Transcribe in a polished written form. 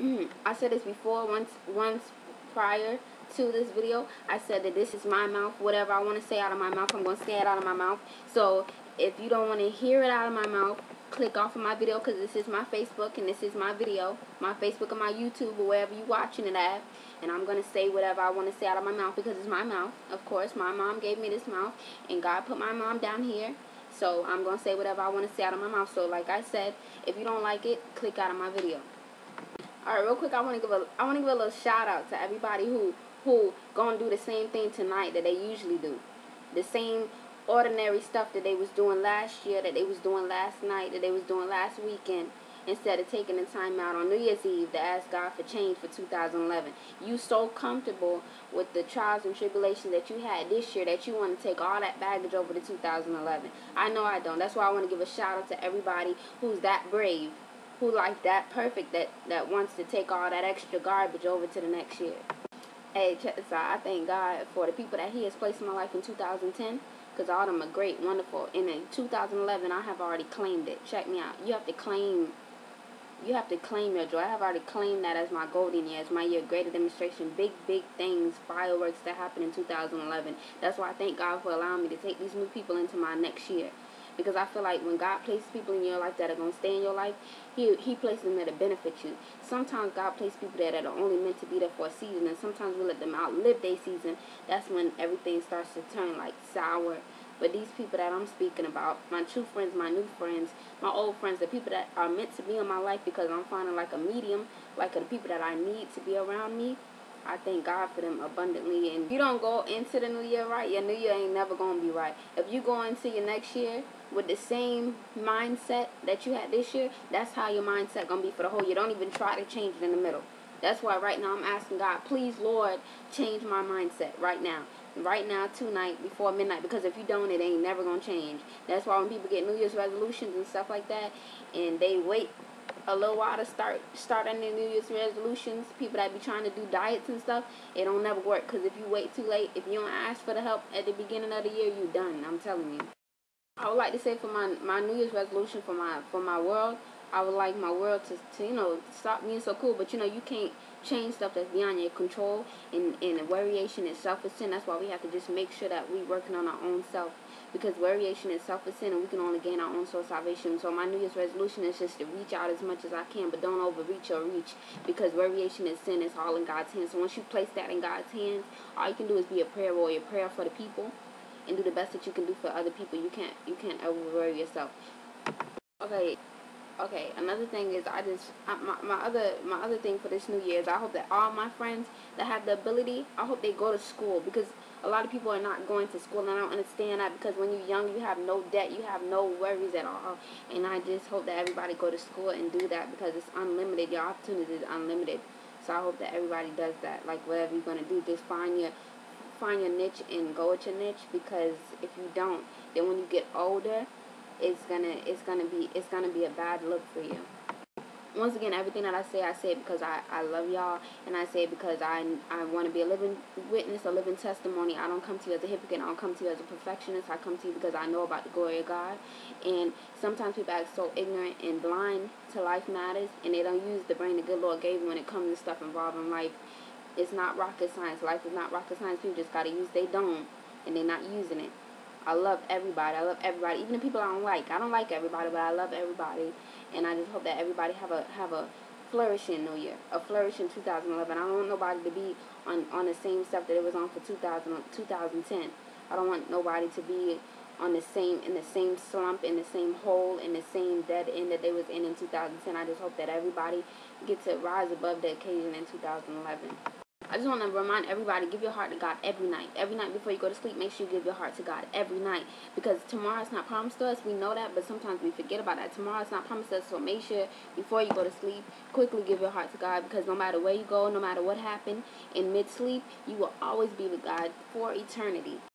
I said this before, once prior to this video. I said that this is my mouth. Whatever I want to say out of my mouth, I'm going to say it out of my mouth. So if you don't want to hear it out of my mouth, click off of my video, because this is my Facebook and this is my video. My Facebook and my YouTube, or wherever you're watching it at. And I'm going to say whatever I want to say out of my mouth, because it's my mouth. Of course, my mom gave me this mouth, and God put my mom down here. So I'm going to say whatever I want to say out of my mouth. So like I said, if you don't like it, click out of my video. Alright, real quick, I want to give a little shout out to everybody who gonna do the same thing tonight that they usually do. The same ordinary stuff that they was doing last year, that they was doing last night, that they was doing last weekend, instead of taking the time out on New Year's Eve to ask God for change for 2011. You so comfortable with the trials and tribulations that you had this year that you want to take all that baggage over to 2011. I know I don't. That's why I want to give a shout out to everybody who's that brave, who like that perfect, that wants to take all that extra garbage over to the next year. Hey, check this out. I thank God for the people that He has placed in my life in 2010, because all of them are great, wonderful. And in 2011, I have already claimed it. Check me out. You have to claim your joy. I have already claimed that as my golden year, as my year of greater demonstration. Big things, fireworks that happen in 2011. That's why I thank God for allowing me to take these new people into my next year. Because I feel like when God places people in your life that are going to stay in your life, He places them there to benefit you. Sometimes God places people there that are only meant to be there for a season, and sometimes we let them outlive their season. That's when everything starts to turn like sour. But these people that I'm speaking about, my true friends, my new friends, my old friends, the people that are meant to be in my life because I'm finding like a medium, like the people that I need to be around me, I thank God for them abundantly. And if you don't go into the new year right, your new year ain't never going to be right. If you go into your next year with the same mindset that you had this year, that's how your mindset going to be for the whole year. Don't even try to change it in the middle. That's why right now I'm asking God, please, Lord, change my mindset right now. Right now, tonight, before midnight. Because if you don't, it ain't never going to change. That's why when people get New Year's resolutions and stuff like that, and they wait a little while to start on their New Year's resolutions, people that be trying to do diets and stuff, it don't never work. Because if you wait too late, if you don't ask for the help at the beginning of the year, you done. I'm telling you. I would like to say for my New Year's resolution for my world, I would like my world to stop being so cool. But you can't change stuff that's beyond your control, and variation itself is sin. That's why we have to just make sure that we working on our own self, because variation itself is sin, and we can only gain our own soul salvation. So my New Year's resolution is just to reach out as much as I can, but don't overreach or reach, because variation is sin. It's all in God's hands. So once you place that in God's hands, all you can do is be a prayer warrior, prayer for the people, and do the best that you can do for other people. You can't over worry yourself. Okay, another thing is my other thing for this new year is I hope that all my friends that have the ability, I hope they go to school, because a lot of people are not going to school, and I don't understand that, because when you're young, you have no debt, you have no worries at all, and I just hope that everybody go to school and do that, because it's unlimited. Your opportunity is unlimited. So I hope that everybody does that. Like, whatever you're gonna do, just find your niche and go with your niche, because if you don't, then when you get older, it's gonna be a bad look for you. Once again, everything that I say it because I love y'all, and I say it because I want to be a living witness, a living testimony. I don't come to you as a hypocrite. I don't come to you as a perfectionist. I come to you because I know about the glory of God. And sometimes people act so ignorant and blind to life matters, and they don't use the brain the good Lord gave them when it comes to stuff involving life. It's not rocket science. Life is not rocket science. People just got to use their dome, and they're not using it. I love everybody. Even the people I don't like. I don't like everybody, but I love everybody. And I just hope that everybody have a flourishing New Year, a flourishing 2011. I don't want nobody to be on the same stuff that it was on for 2010. I don't want nobody to be in the same slump, in the same hole, in the same dead end that they was in 2010. I just hope that everybody gets to rise above the occasion in 2011. I just want to remind everybody, give your heart to God every night. Every night before you go to sleep, make sure you give your heart to God every night. Because tomorrow's not promised to us. We know that, but sometimes we forget about that. Tomorrow's not promised to us, so make sure before you go to sleep, quickly give your heart to God. Because no matter where you go, no matter what happened in mid-sleep, you will always be with God for eternity.